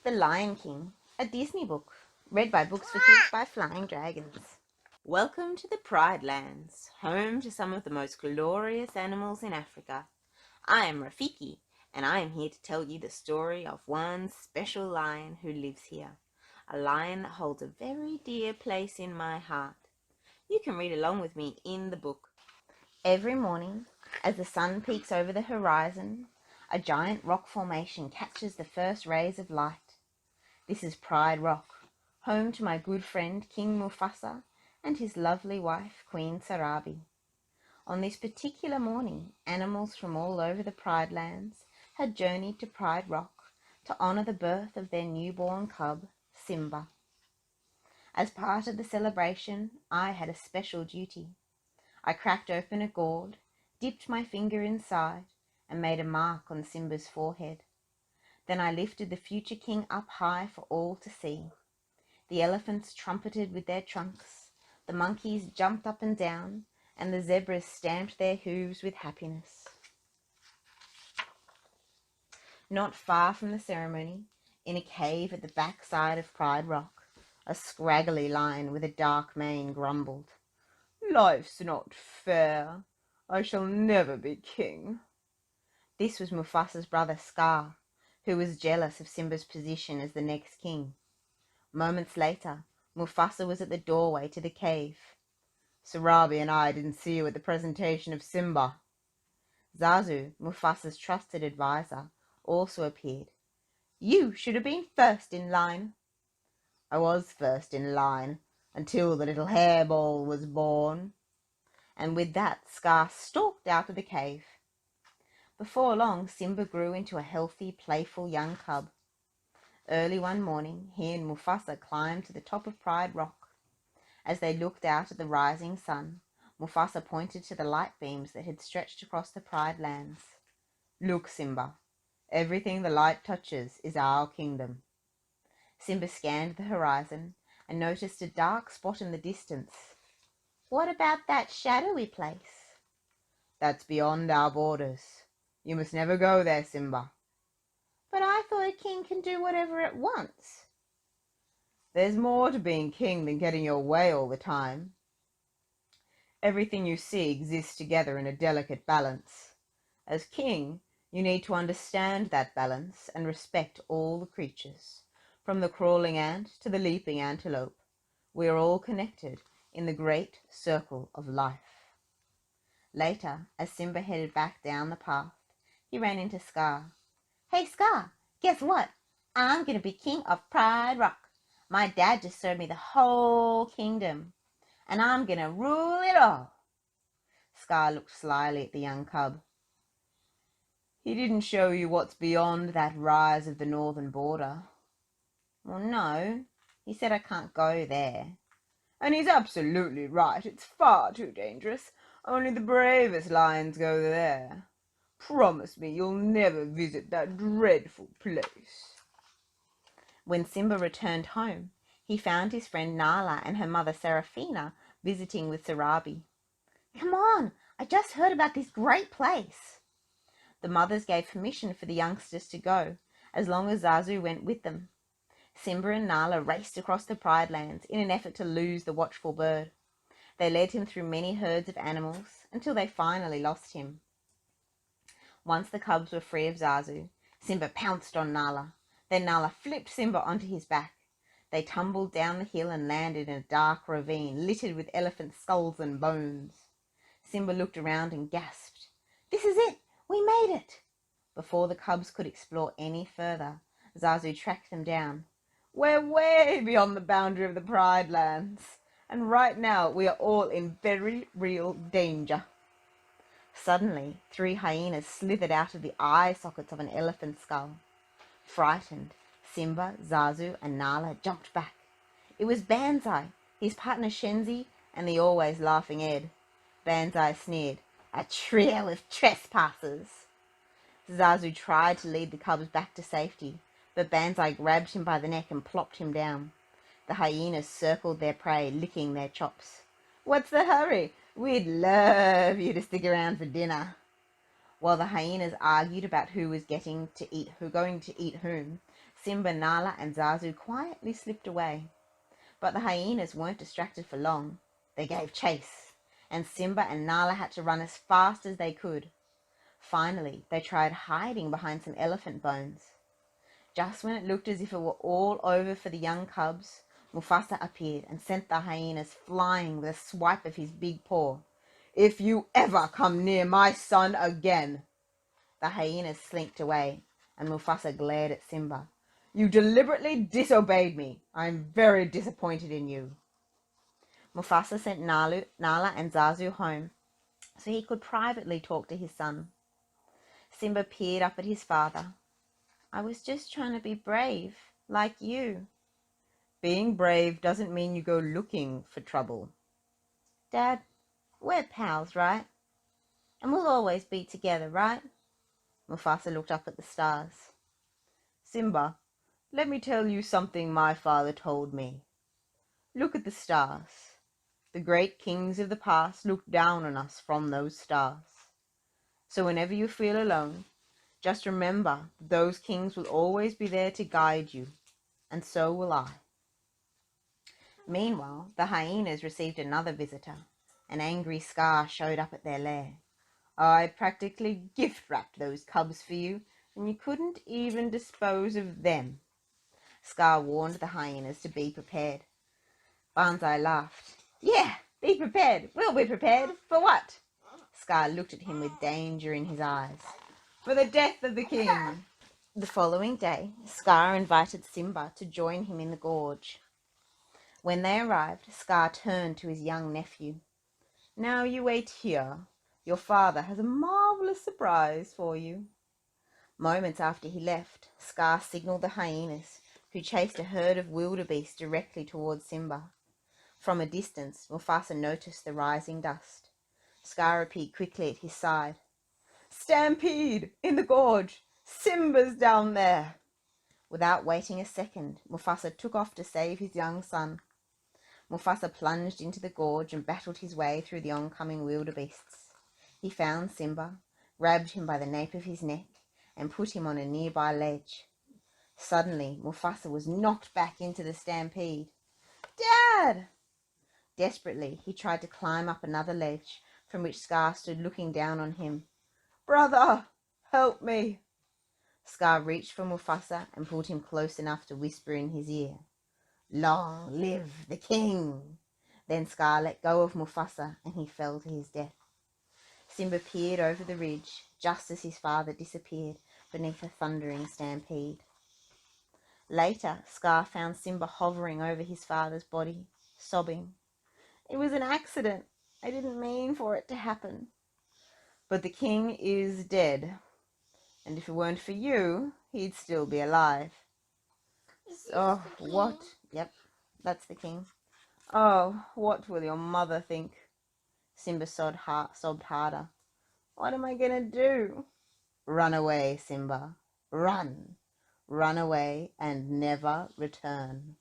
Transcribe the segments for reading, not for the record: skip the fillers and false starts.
The Lion King, a Disney book, read by Books for Kids by Flying Dragons. Welcome to the Pride Lands, home to some of the most glorious animals in Africa. I am Rafiki, and I am here to tell you the story of one special lion who lives here. A lion that holds a very dear place in my heart. You can read along with me in the book. Every morning, as the sun peeks over the horizon, a giant rock formation catches the first rays of light. This is Pride Rock, home to my good friend King Mufasa and his lovely wife Queen Sarabi. On this particular morning, animals from all over the Pride Lands had journeyed to Pride Rock to honour the birth of their newborn cub, Simba. As part of the celebration, I had a special duty. I cracked open a gourd, dipped my finger inside, and made a mark on Simba's forehead. Then I lifted the future king up high for all to see. The elephants trumpeted with their trunks, the monkeys jumped up and down, and the zebras stamped their hooves with happiness. Not far from the ceremony, in a cave at the backside of Pride Rock, a scraggly lion with a dark mane grumbled, "Life's not fair. I shall never be king." This was Mufasa's brother Scar, who was jealous of Simba's position as the next king. Moments later, Mufasa was at the doorway to the cave. "Sarabi and I didn't see you at the presentation of Simba." Zazu, Mufasa's trusted advisor, also appeared. "You should have been first in line." "I was first in line until the little hairball was born." And with that, Scar stalked out of the cave. Before long, Simba grew into a healthy, playful young cub. Early one morning, he and Mufasa climbed to the top of Pride Rock. As they looked out at the rising sun, Mufasa pointed to the light beams that had stretched across the Pride Lands. "Look, Simba, everything the light touches is our kingdom." Simba scanned the horizon and noticed a dark spot in the distance. "What about that shadowy place?" "That's beyond our borders. You must never go there, Simba." "But I thought a king can do whatever it wants." "There's more to being king than getting your way all the time. Everything you see exists together in a delicate balance. As king, you need to understand that balance and respect all the creatures, from the crawling ant to the leaping antelope. We are all connected in the great circle of life." Later, as Simba headed back down the path, he ran into Scar. "Hey, Scar, guess what? I'm going to be king of Pride Rock. My dad just served me the whole kingdom, and I'm going to rule it all." Scar looked slyly at the young cub. "He didn't show you what's beyond that rise of the northern border." "Well, no. He said I can't go there." "And he's absolutely right. It's far too dangerous. Only the bravest lions go there. Promise me you'll never visit that dreadful place." When Simba returned home, he found his friend Nala and her mother Serafina visiting with Sarabi. "Come on, I just heard about this great place." The mothers gave permission for the youngsters to go, as long as Zazu went with them. Simba and Nala raced across the Pride Lands in an effort to lose the watchful bird. They led him through many herds of animals until they finally lost him. Once the cubs were free of Zazu, Simba pounced on Nala. Then Nala flipped Simba onto his back. They tumbled down the hill and landed in a dark ravine littered with elephant skulls and bones. Simba looked around and gasped, "This is it! We made it!" Before the cubs could explore any further, Zazu tracked them down. "We're way beyond the boundary of the Pride Lands, and right now we are all in very real danger." Suddenly, 3 hyenas slithered out of the eye sockets of an elephant skull. Frightened, Simba, Zazu, and Nala jumped back. It was Banzai, his partner Shenzi, and the always laughing Ed. Banzai sneered, "A trio of trespassers." Zazu tried to lead the cubs back to safety, but Banzai grabbed him by the neck and plopped him down. The hyenas circled their prey, licking their chops. "What's the hurry? We'd love you to stick around for dinner." While the hyenas argued about who was going to eat whom, Simba, Nala, and Zazu quietly slipped away. But the hyenas weren't distracted for long. They gave chase, and Simba and Nala had to run as fast as they could. Finally, they tried hiding behind some elephant bones. Just when it looked as if it were all over for the young cubs, Mufasa appeared and sent the hyenas flying with a swipe of his big paw. "If you ever come near my son again!" The hyenas slinked away, and Mufasa glared at Simba. "You deliberately disobeyed me. I am very disappointed in you." Mufasa sent Nala and Zazu home so he could privately talk to his son. Simba peered up at his father. "I was just trying to be brave, like you." "Being brave doesn't mean you go looking for trouble." "Dad, we're pals, right? And we'll always be together, right?" Mufasa looked up at the stars. "Simba, let me tell you something my father told me. Look at the stars. The great kings of the past looked down on us from those stars. So whenever you feel alone, just remember those kings will always be there to guide you, and so will I." Meanwhile, the hyenas received another visitor. An angry Scar showed up at their lair. "I practically gift-wrapped those cubs for you, and you couldn't even dispose of them." Scar warned the hyenas to be prepared. Banzai laughed. "Yeah, be prepared. We'll be prepared. For what?" Scar looked at him with danger in his eyes. "For the death of the king." The following day, Scar invited Simba to join him in the gorge. When they arrived, Scar turned to his young nephew. "Now you wait here. Your father has a marvelous surprise for you." Moments after he left, Scar signaled the hyenas, who chased a herd of wildebeest directly towards Simba. From a distance, Mufasa noticed the rising dust. Scar appeared quickly at his side. "Stampede! In the gorge! Simba's down there!" Without waiting a second, Mufasa took off to save his young son. Mufasa plunged into the gorge and battled his way through the oncoming wildebeests. He found Simba, grabbed him by the nape of his neck, and put him on a nearby ledge. Suddenly, Mufasa was knocked back into the stampede. "Dad!" Desperately, he tried to climb up another ledge, from which Scar stood looking down on him. "Brother, help me!" Scar reached for Mufasa and pulled him close enough to whisper in his ear, "Long live the king!" Then Scar let go of Mufasa and he fell to his death. Simba peered over the ridge just as his father disappeared beneath a thundering stampede. Later, Scar found Simba hovering over his father's body, sobbing. "It was an accident. I didn't mean for it to happen. But the king is dead, and if it weren't for you, he'd still be alive." "Oh, what?" "Yep, that's the king." "Oh, what will your mother think?" Simba sobbed harder. "What am I gonna do?" "Run away, Simba. Run. Run away and never return."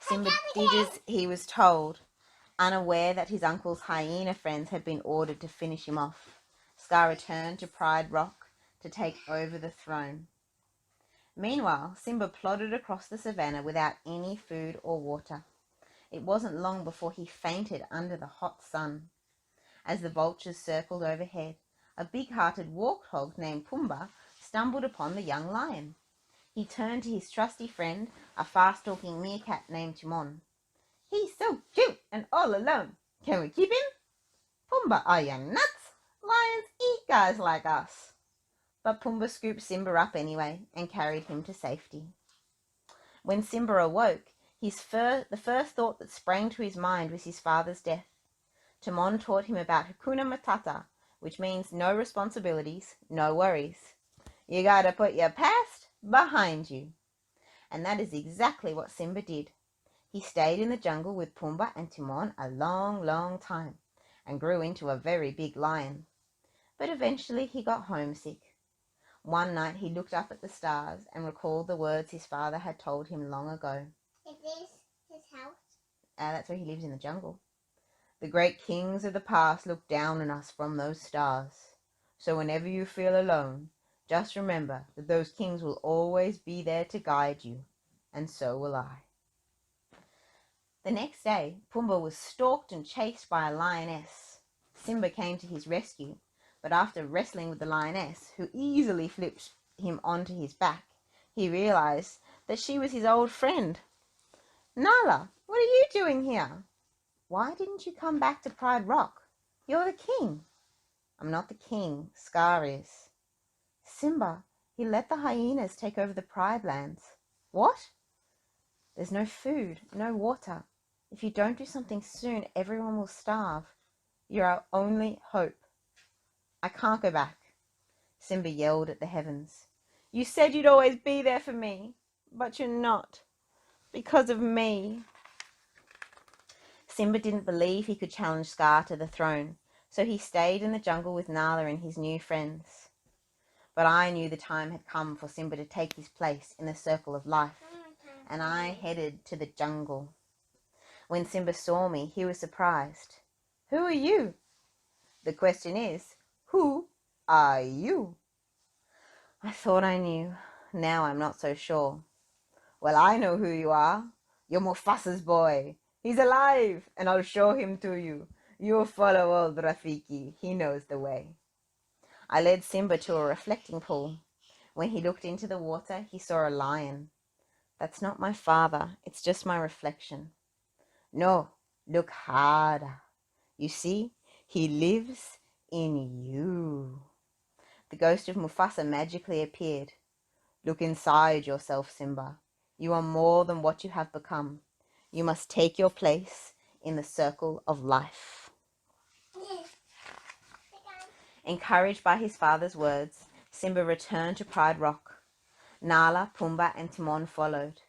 Simba did as he was told, unaware that his uncle's hyena friends had been ordered to finish him off. Scar returned to Pride Rock to take over the throne. Meanwhile, Simba plodded across the savannah without any food or water. It wasn't long before he fainted under the hot sun. As the vultures circled overhead, a big-hearted warthog named Pumbaa stumbled upon the young lion. He turned to his trusty friend, a fast-talking meerkat named Timon. "He's so cute and all alone. Can we keep him?" "Pumbaa, are you nuts? Lions eat guys like us." But Pumbaa scooped Simba up anyway and carried him to safety. When Simba awoke, the first thought that sprang to his mind was his father's death. Timon taught him about Hakuna Matata, which means no responsibilities, no worries. You gotta put your past behind you. And that is exactly what Simba did. He stayed in the jungle with Pumbaa and Timon a long, long time and grew into a very big lion. But eventually he got homesick. One night he looked up at the stars and recalled the words his father had told him long ago. Is this his house? That's where he lives, in the jungle. "The great kings of the past look down on us from those stars. So whenever you feel alone, Just remember that those kings will always be there to guide you, and so will I." The next day, Pumbaa was stalked and chased by a lioness. Simba came to his rescue, but after wrestling with the lioness, who easily flipped him onto his back, he realized that she was his old friend. "Nala, what are you doing here? Why didn't you come back to Pride Rock? You're the king." "I'm not the king, Scar is." "Simba, he let the hyenas take over the Pride lands." "What?" "There's no food, no water. If you don't do something soon, everyone will starve. You're our only hope." "I can't go back." Simba yelled at the heavens. "You said you'd always be there for me, but you're not. Because of me." Simba didn't believe he could challenge Scar to the throne, so he stayed in the jungle with Nala and his new friends. But I knew the time had come for Simba to take his place in the circle of life, and I headed to the jungle. When Simba saw me, he was surprised. "Who are you?" "The question is, who are you?" I thought I knew. Now I'm not so sure. "Well, I know who you are. You're Mufasa's boy. He's alive, and I'll show him to you. You follow old Rafiki. He knows the way." I led Simba to a reflecting pool. When he looked into the water, he saw a lion. "That's not my father. It's just my reflection." "No, look harder. You see, he lives in you." The ghost of Mufasa magically appeared. "Look inside yourself, Simba. You are more than what you have become. You must take your place in the circle of life." Encouraged by his father's words, Simba returned to Pride Rock. Nala, Pumbaa, and Timon followed.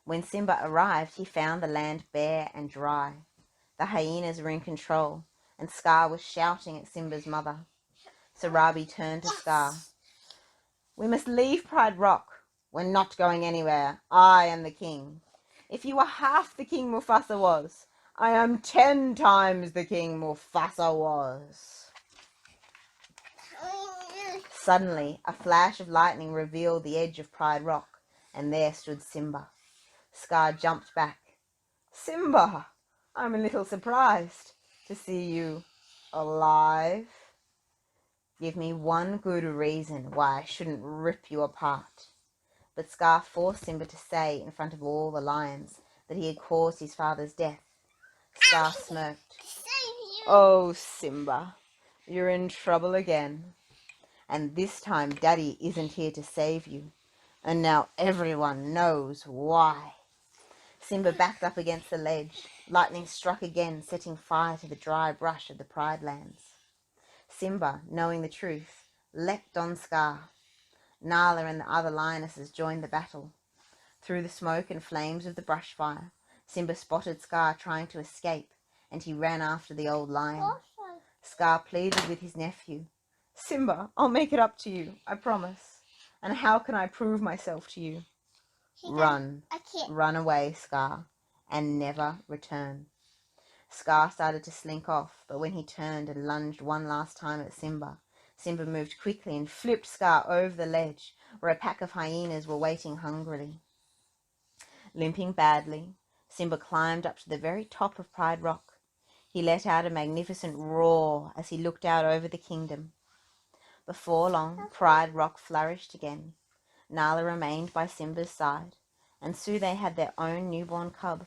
When Simba arrived, he found the land bare and dry. The hyenas were in control, and Scar was shouting at Simba's mother. Sarabi turned to Scar. "We must leave Pride Rock." "We're not going anywhere. I am the king." "If you were half the king Mufasa was." "I am 10 times the king Mufasa was." Suddenly, a flash of lightning revealed the edge of Pride Rock, and there stood Simba. Scar jumped back. "Simba, I'm a little surprised to see you alive." "Give me one good reason why I shouldn't rip you apart." But Scar forced Simba to say in front of all the lions that he had caused his father's death. Scar smirked. "Oh, Simba, you're in trouble again. And this time Daddy isn't here to save you. And now everyone knows why." Simba backed up against the ledge. Lightning struck again, setting fire to the dry brush of the Pride lands. Simba, knowing the truth, leapt on Scar. Nala and the other lionesses joined the battle. Through the smoke and flames of the brush fire, Simba spotted Scar trying to escape, and he ran after the old lion. Scar pleaded with his nephew. "Simba, I'll make it up to you, I promise. And how can I prove myself to you?" "Run. Run away, Scar, and never return." Scar started to slink off, but when he turned and lunged one last time at Simba, Simba moved quickly and flipped Scar over the ledge, where a pack of hyenas were waiting hungrily. Limping badly, Simba climbed up to the very top of Pride Rock. He let out a magnificent roar as he looked out over the kingdom. Before long, Pride Rock flourished again. Nala remained by Simba's side, and soon they had their own newborn cub.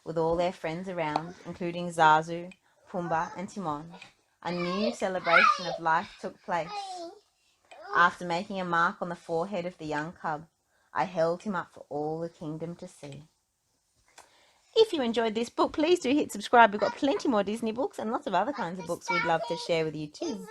With all their friends around, including Zazu, Pumbaa, and Timon, a new celebration of life took place. After making a mark on the forehead of the young cub, I held him up for all the kingdom to see. If you enjoyed this book, please do hit subscribe. We've got plenty more Disney books and lots of other kinds of books we'd love to share with you too.